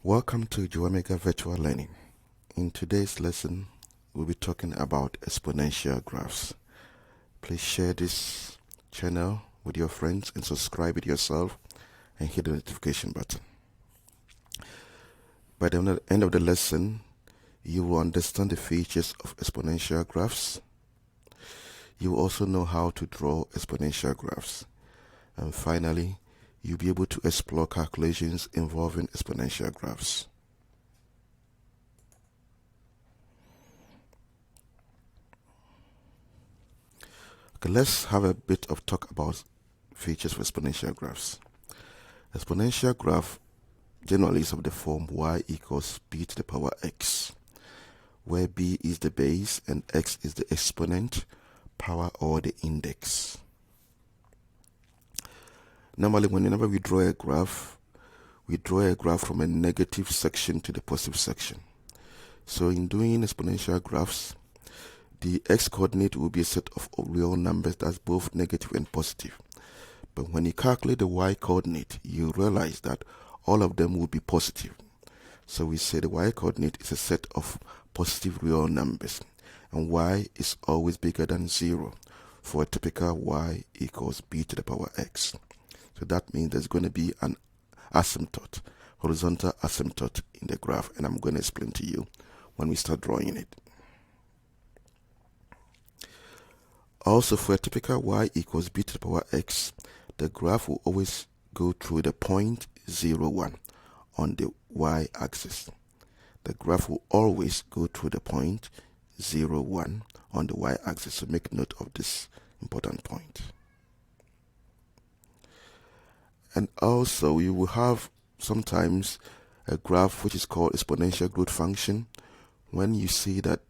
Welcome to Geometric Virtual Learning. In today's lesson, we'll be talking about exponential graphs. Please share this channel with your friends and subscribe it yourself and hit the notification button. By the end of the lesson, you will understand the features of exponential graphs. You will also know how to draw exponential graphs. And finally, you'll be able to explore calculations involving exponential graphs. Okay, let's have a bit of talk about features of exponential graphs. Exponential graph generally is of the form y equals b to the power x, where b is the base and x is the exponent, power, or the index. Normally, whenever we draw a graph from a negative section to the positive section. So in doing exponential graphs, the x-coordinate will be a set of real numbers that's both negative and positive. But when you calculate the y-coordinate, you realize that all of them will be positive. So we say the y-coordinate is a set of positive real numbers, and y is always bigger than 0 for a typical y equals b to the power x. So that means there's going to be an asymptote, horizontal asymptote in the graph, and I'm going to explain to you when we start drawing it. Also, for a typical y equals b to the power x, the graph will always go through the point 0, 1 on the y-axis. The graph will always go through the point 0, 1 on the y-axis, so make note of this important point. And also, you will have sometimes a graph which is called exponential growth function. When you see that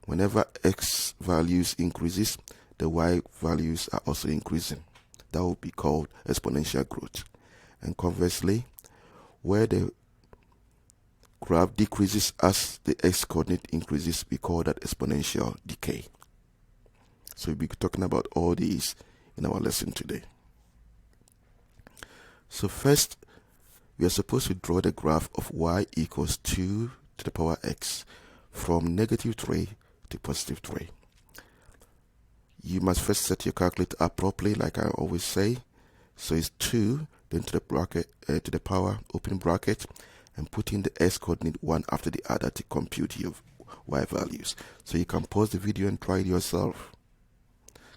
whenever x values increases, the y values are also increasing. That will be called exponential growth. And conversely, where the graph decreases as the x-coordinate increases, we call that exponential decay. So we'll be talking about all these in our lesson today. So first, we are supposed to draw the graph of y equals 2 to the power x from negative 3 to positive 3. You must first set your calculator up properly, like I always say. So it's 2, then to the bracket, to the power, open bracket, and put in the x-coordinate one after the other to compute your y values. So you can pause the video and try it yourself.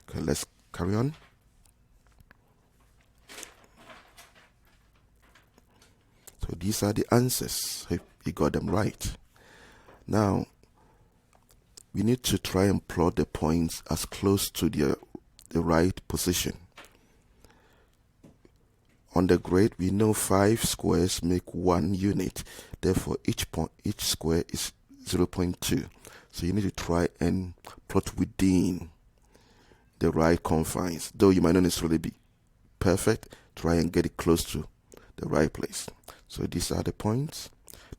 Okay, let's carry on. So these are the answers. You got them right. Now, we need to try and plot the points as close to the right position. On the grid, we know 5 squares make 1 unit. Therefore, each square is 0.2. So you need to try and plot within the right confines. Though you might not necessarily be perfect, try and get it close to the right place. So these are the points: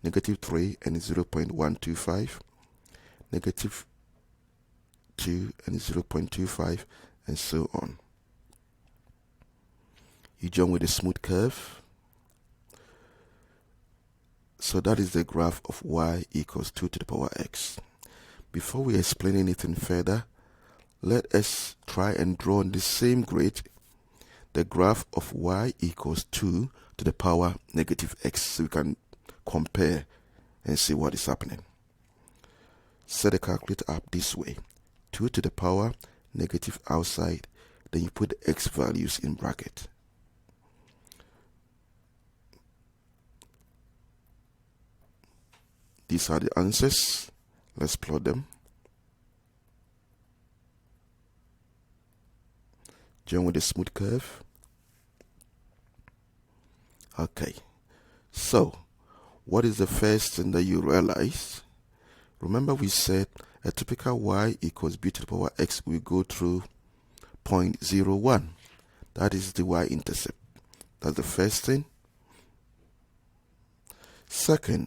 negative 3 and 0.125, negative 2 and 0.25, and so on. You join with a smooth curve. So that is the graph of y equals 2 to the power x. Before we explain anything further, let us try and draw on the same grid the graph of y equals 2 to the power negative x, so we can compare and see what is happening. Set the calculator up this way: 2 to the power negative outside, then you put the x values in bracket. These are the answers. Let's plot them. Join with a smooth curve. Okay, so what is the first thing that you realize? Remember, we said a typical y equals b to the power x will go through point 0, 1. That is the y-intercept. That's the first thing. Second,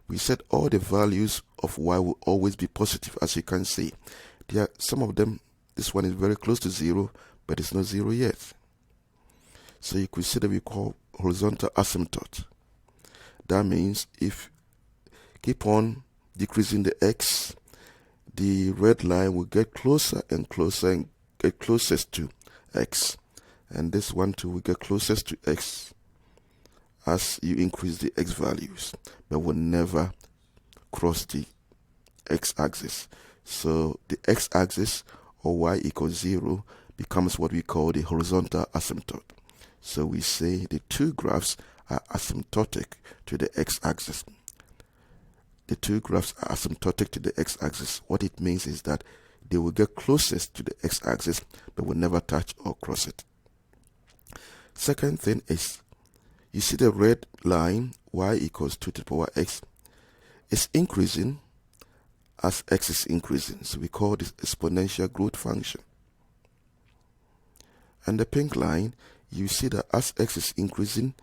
we said all the values of y will always be positive. As you can see, there are some of them. This one is very close to 0, but it's not 0 yet. So you could see that we call horizontal asymptote. That means if keep on decreasing the x, the red line will get closer and closer and get closest to x. And this one too will get closest to x as you increase the x values, but will never cross the x-axis. So the x-axis, or y equals 0, becomes what we call the horizontal asymptote. So we say the two graphs are asymptotic to the x-axis. The two graphs are asymptotic to the x-axis. What it means is that they will get closest to the x-axis but will never touch or cross it. Second thing is, you see the red line, y equals 2 to the power x, is increasing as x is increasing. So we call this exponential growth function. And the pink line, you see that as x is increasing,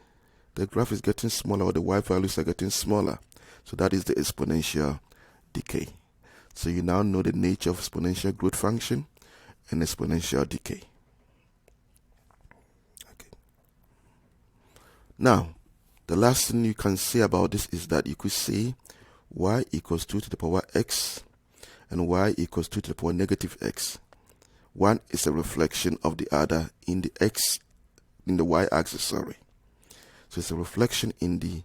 the graph is getting smaller, or the y values are getting smaller. So that is the exponential decay. So you now know the nature of exponential growth function and exponential decay. Okay. Now, the last thing you can say about this is that you could say y equals 2 to the power x and y equals 2 to the power negative x. One is a reflection of the other in the y-axis, sorry. So it's a reflection in the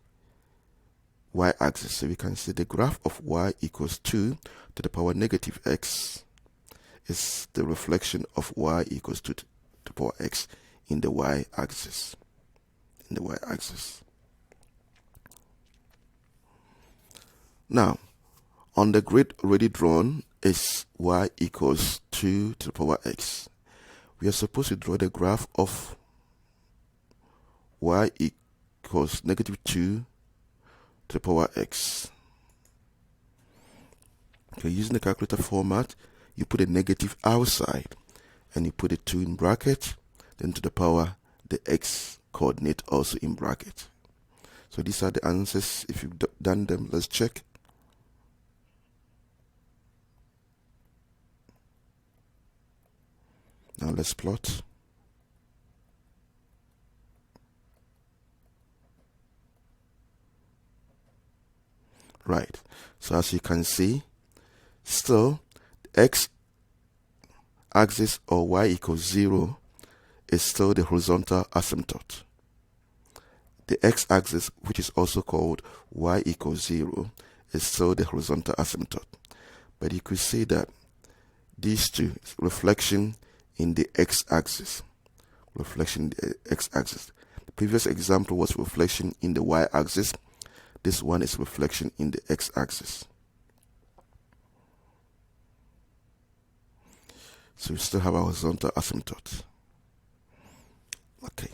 y-axis. So we can say the graph of y equals 2 to the power negative x is the reflection of y equals 2 to the power x in the y-axis. In the y-axis. Now, on the grid already drawn is y equals 2 to the power x. We are supposed to draw the graph of y equals negative 2 to the power x. Okay, using the calculator format, you put a negative outside and you put a 2 in bracket, then to the power the x coordinate also in bracket. So these are the answers. If you've done them, let's check. Now let's plot. Right. So as you can see, still x axis or y equals 0 is still the horizontal asymptote. The x axis, which is also called y equals 0, is still the horizontal asymptote. But you could say that these two, reflection in the x-axis. Reflection in the x-axis. The previous example was reflection in the y-axis. This one is reflection in the x-axis. So we still have our horizontal asymptote. Okay.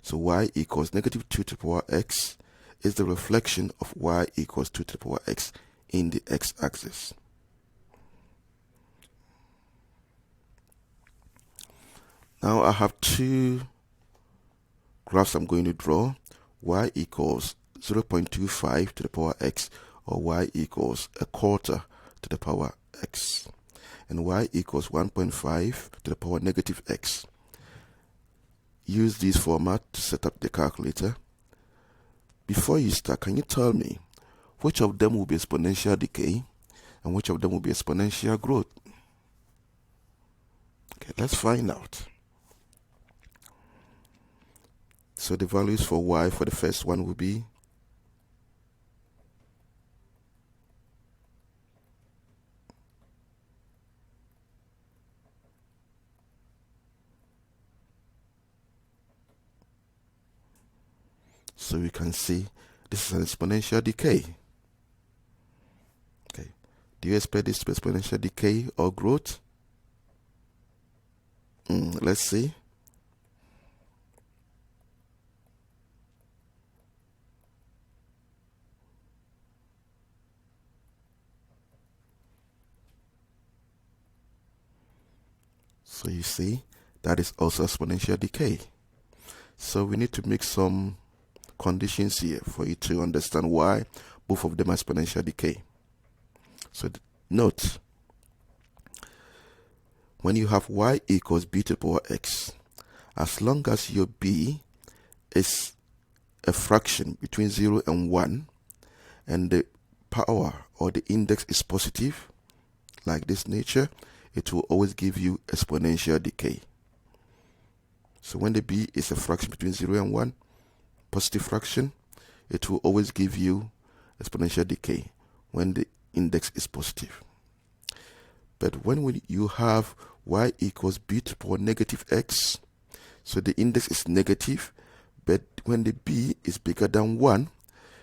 So y equals negative 2 to the power x is the reflection of y equals 2 to the power x in the x-axis. Now I have two graphs I'm going to draw. Y equals 0.25 to the power x, or y equals a quarter to the power x, and y equals 1.5 to the power negative x. Use this format to set up the calculator. Before you start, can you tell me which of them will be exponential decay and which of them will be exponential growth? Okay, let's find out. So the values for y for the first one will be so we can see this is an exponential decay. Okay. Do you expect this to be exponential decay or growth? Let's see. So you see, that is also exponential decay. So we need to make some conditions here for you to understand why both of them are exponential decay. So note, when you have y equals b to the power x, as long as your b is a fraction between 0 and 1 and the power or the index is positive, like this nature, it will always give you exponential decay. So when the b is a fraction between 0 and 1, positive fraction, it will always give you exponential decay when the index is positive. But when you have y equals b to the power negative x, so the index is negative, but when the b is bigger than 1,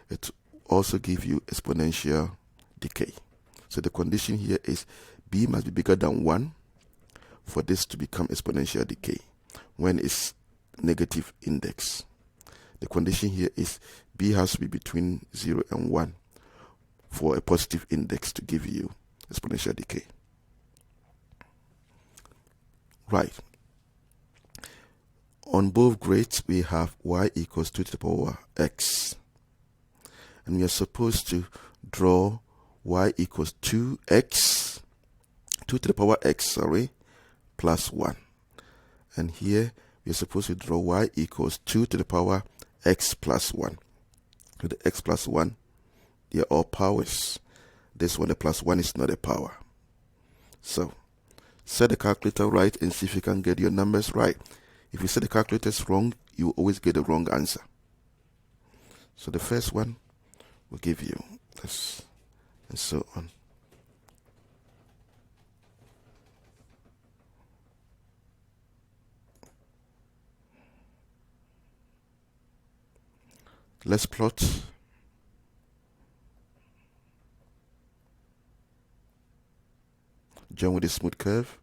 it also gives you exponential decay. So the condition here is b must be bigger than 1 for this to become exponential decay when it's negative index. The condition here is b has to be between 0 and 1 for a positive index to give you exponential decay. Right. On both grades, we have y equals 2 to the power x. And we are supposed to draw y equals 2x, 2 to the power x, plus 1. And here, we are supposed to draw y equals 2 to the power x plus 1. So the x plus 1, they are all powers. This one, the plus 1 is not a power. So, set the calculator right and see if you can get your numbers right. If you set the calculators wrong, you will always get the wrong answer. So the first one will give you this, and so on. Let's plot. Join with a smooth curve.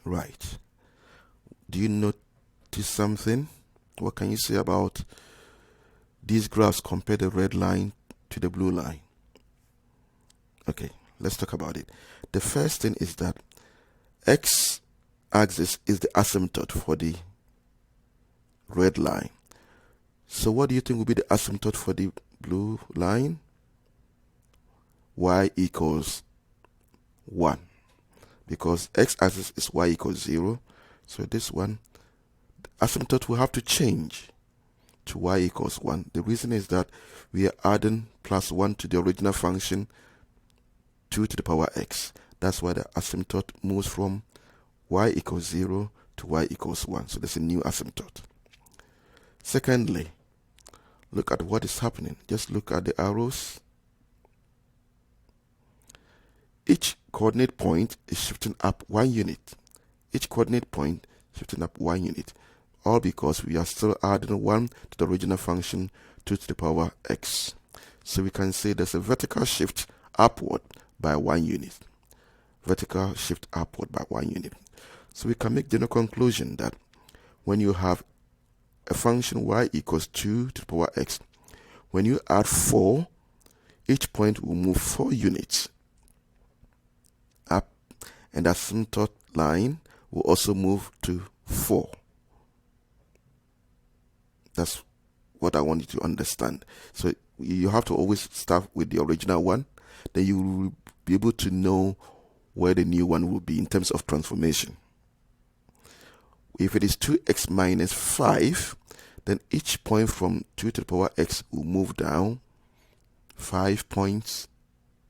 Right. Do you notice something? What can you say about these graphs? Compare the red line to the blue line. Okay, let's talk about it. The first thing is that x-axis is the asymptote for the red line. So what do you think will be the asymptote for the blue line? Y equals 1. Because x-axis is y equals 0. So this one, the asymptote will have to change to y equals 1. The reason is that we are adding plus 1 to the original function, 2 to the power x. That's why the asymptote moves from y equals 0 to y equals 1. So there's a new asymptote. Secondly, look at what is happening. Just look at the arrows. Each coordinate point is shifting up 1 unit. Each coordinate point shifting up 1 unit. All because we are still adding 1 to the original function, 2 to the power x. So we can say there's a vertical shift upward by 1 unit. Vertical shift upward by 1 unit. So we can make general conclusion that when you have a function y equals 2 to the power x, when you add 4, each point will move 4 units up, and the asymptote line will also move to 4. That's what I want you to understand. So you have to always start with the original one, then you will be able to know where the new one will be in terms of transformation. If it is 2x minus 5, then each point from 2 to the power x will move down 5 points.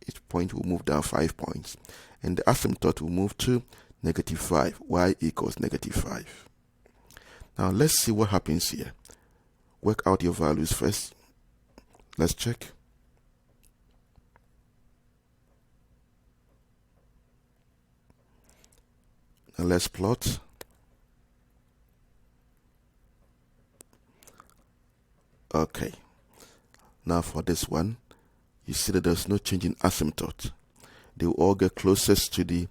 Each point will move down 5 points. And the asymptote will move to negative 5. Y equals negative 5. Now let's see what happens here. Work out your values first. Let's check. Now let's plot. Okay. Now for this one, you see that there's no change in asymptote. They will all get closest to the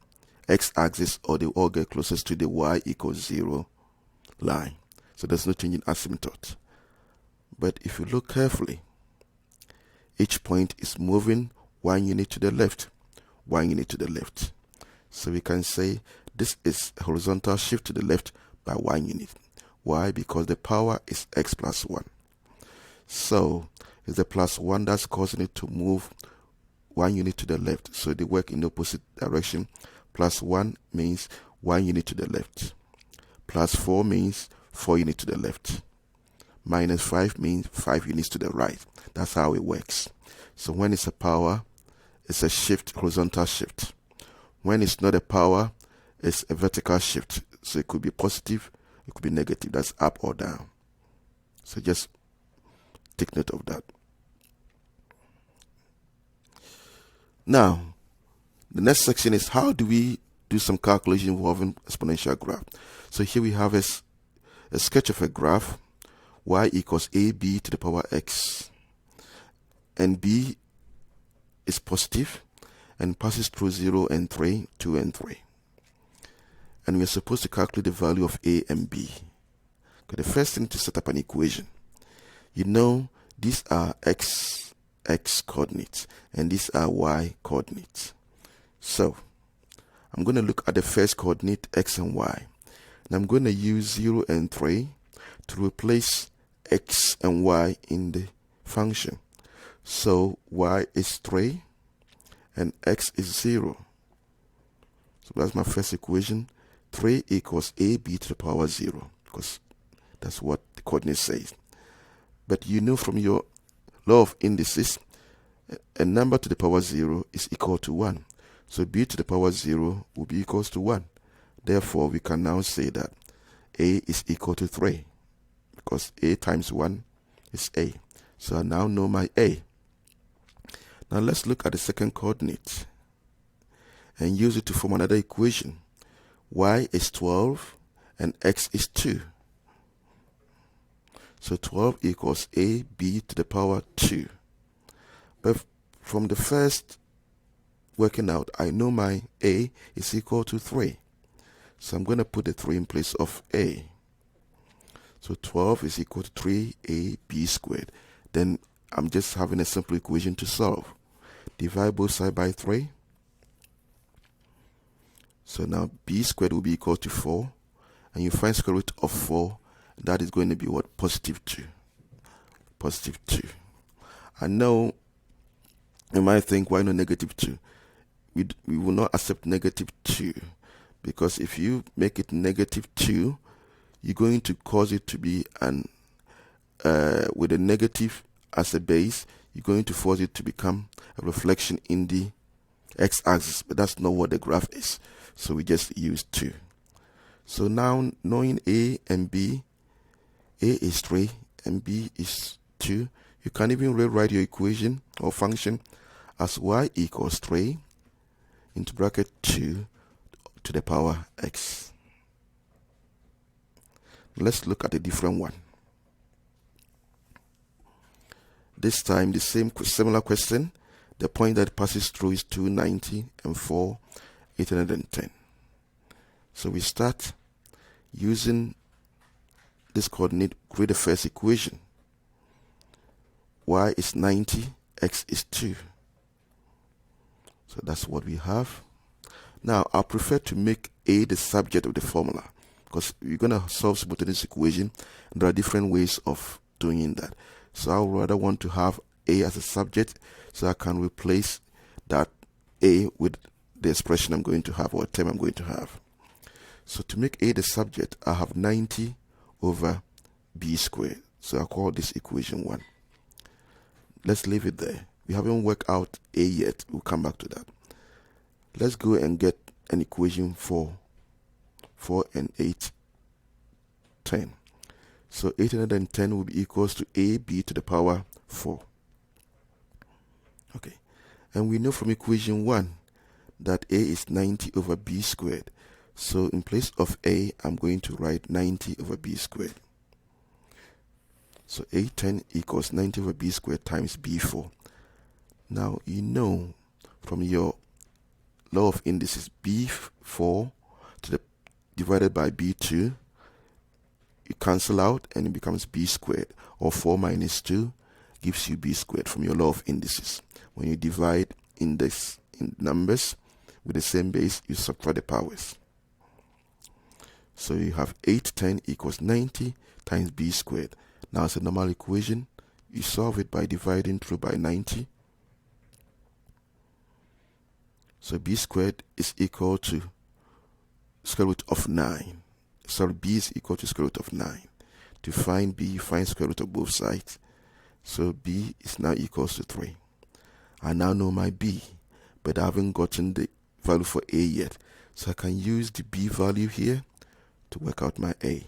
x-axis, or they will all get closest to the y equals 0 line. So there's no change in asymptote. But if you look carefully, each point is moving 1 unit to the left, 1 unit to the left. So we can say this is a horizontal shift to the left by 1 unit. Why? Because the power is x plus 1. So it's the plus 1 that's causing it to move 1 unit to the left. So they work in the opposite direction. Plus 1 means 1 unit to the left. Plus 4 means 4 units to the left. Minus 5 means 5 units to the right. That's how it works. So when it's a power, it's a shift, horizontal shift. When it's not a power, it's a vertical shift. So it could be positive, it could be negative. That's up or down. So just take note of that. Now, the next section is how do we do some calculation involving exponential graph. So here we have a sketch of a graph, y equals ab to the power x, and b is positive and passes through 0 and 3, 2 and 3. And we're supposed to calculate the value of a and b. Okay, the first thing to set up an equation. You know, these are x coordinates and these are y coordinates. So I'm going to look at the first coordinate, x and y. And I'm going to use 0 and 3 to replace x and y in the function. So y is 3 and x is 0. So that's my first equation. 3 equals ab to the power 0, because that's what the coordinate says. But you know from your law of indices, a number to the power 0 is equal to 1. So b to the power 0 will be equals to 1. Therefore, we can now say that a is equal to 3, because a times 1 is a. So I now know my a. Now let's look at the second coordinate and use it to form another equation. Y is 12 and x is 2. So 12 equals ab to the power 2. But from the first working out, I know my a is equal to 3. So I'm going to put the 3 in place of a. So 12 is equal to 3ab squared. Then I'm just having a simple equation to solve. Divide both sides by 3. So now b squared will be equal to 4. And you find square root of 4. That is going to be what? Positive 2. Positive 2. I know you might think, why not negative 2? We will not accept negative 2. Because if you make it negative 2, you're going to cause it to be with a negative as a base, you're going to force it to become a reflection in the x-axis. But that's not what the graph is. So we just use 2. So now, knowing a and b, a is 3 and b is 2, you can even rewrite your equation or function as y equals 3 into bracket 2 to the power x. Let's look at a different one. This time the similar question. The point that passes through is 290 and 4, 810. So we start using this coordinate, create the first equation. Y is 90, x is 2. So that's what we have. Now I prefer to make a the subject of the formula, because you're going to solve simultaneous equation, and there are different ways of doing that. So I would rather want to have a as a subject, so I can replace that a with the expression I'm going to have, or a term I'm going to have. So to make a the subject, I have 90 over b squared. So I call this equation 1. Let's leave it there. We haven't worked out a yet. We'll come back to that. Let's go and get an equation for 4 and 8, 10. So 810 will be equals to ab to the power 4. Okay. And we know from equation 1 that a is 90 over b squared. So in place of a, I'm going to write 90 over b squared. So 810 equals 90 over b squared times b4. Now you know from your law of indices, b4 divided by b2, you cancel out and it becomes b squared, or 4 minus 2 gives you b squared from your law of indices. When you divide index in numbers with the same base, you subtract the powers. So you have 810 equals 90 times b squared. Now it's a normal equation. You solve it by dividing through by 90. So b squared is equal to square root of 9. Sorry, b is equal to square root of 9. To find b, find square root of both sides. So b is now equals to 3. I now know my b, but I haven't gotten the value for a yet. So I can use the b value here to work out my a.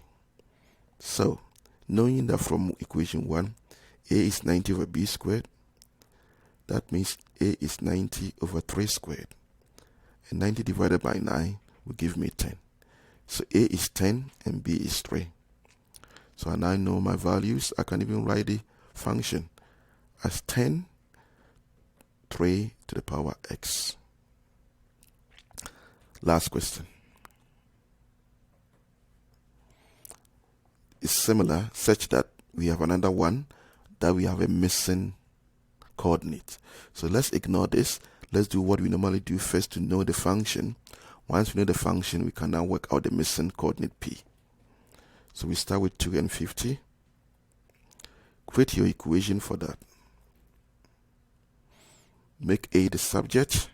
So, knowing that from equation 1, a is 90 over b squared, that means a is 90 over 3 squared. And 90 divided by 9 will give me 10. So a is 10 and b is 3. So I now know my values. I can even write the function as 10, 3 to the power x. Last question. It's similar, such that we have another one that we have a missing coordinate. So let's ignore this. Let's do what we normally do first to know the function. Once we know the function, we can now work out the missing coordinate p. So we start with 2 and 50. Create your equation for that. Make a the subject.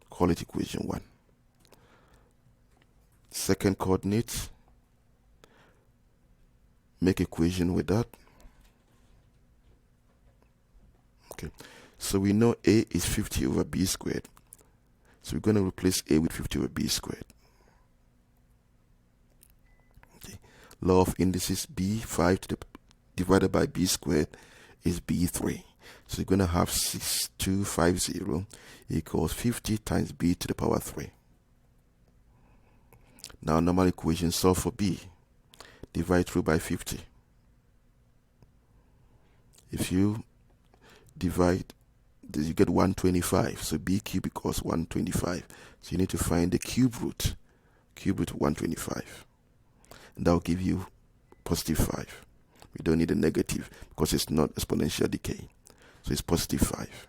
Call it equation 1. Second coordinate. Make equation with that. Okay. So we know a is 50 over b squared. So we're going to replace a with 50 over b squared. Okay. Law of indices, b5 to the divided by b squared is b3. So you're going to have 6250 equals 50 times b to the power 3. Now normal equation, solve for b. Divide through by 50. If you divide, you get 125. So b cubed equals 125. So you need to find the cube root. Cube root of 125. And that will give you positive 5. We don't need a negative because it's not exponential decay. So it's positive 5.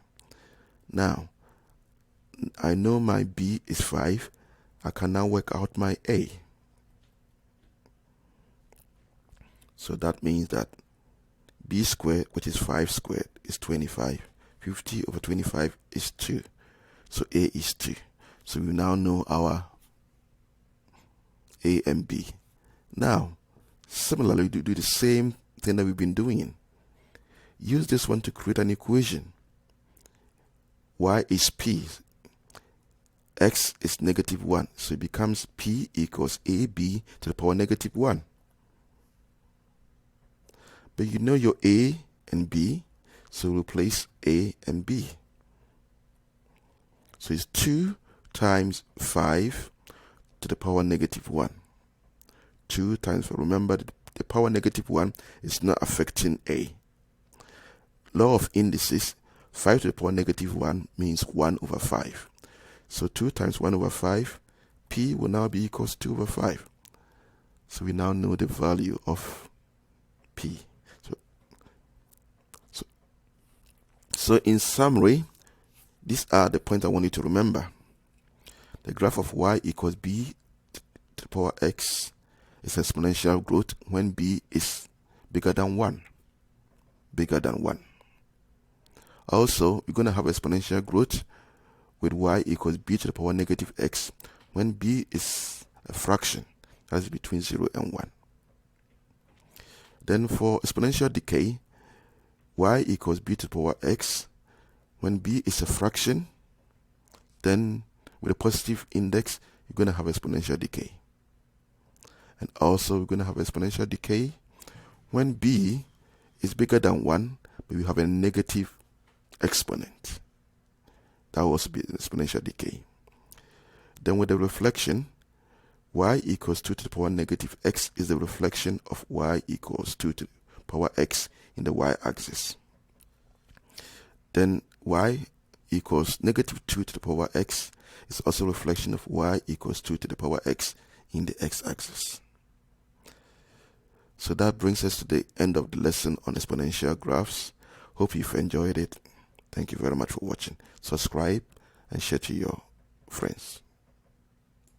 Now, I know my b is 5. I can now work out my a. So that means that b squared, which is 5 squared, is 25. 50 over 25 is 2. So a is 2. So we now know our a and b. Now, similarly, we do the same thing that we've been doing. Use this one to create an equation. Y is p. X is negative 1. So it becomes p equals ab to the power negative 1. But you know your a and b, so replace a and b. So it's 2 times 5 to the power negative 1. 2 times 4. Remember, the power negative 1 is not affecting a. Law of indices, 5 to the power negative 1 means 1 over 5. So 2 times 1 over 5, p will now be equals to 2 over 5. So we now know the value of p. So in summary, these are the points I want you to remember. The graph of y equals b to the power x is exponential growth when b is bigger than 1. Bigger than 1. Also, we're going to have exponential growth with y equals b to the power negative x when b is a fraction, that's between 0 and 1. Then for exponential decay, y equals b to the power x when b is a fraction, then with a positive index, you're going to have exponential decay. And also, we're going to have exponential decay when b is bigger than 1, but we have a negative exponent. That will also be an exponential decay. Then with the reflection, y equals 2 to the power negative x is the reflection of y equals 2 to the power x in the y-axis. Then y equals negative 2 to the power x is also a reflection of y equals 2 to the power x in the x-axis. So that brings us to the end of the lesson on exponential graphs. Hope you've enjoyed it. Thank you very much for watching. Subscribe and share to your friends.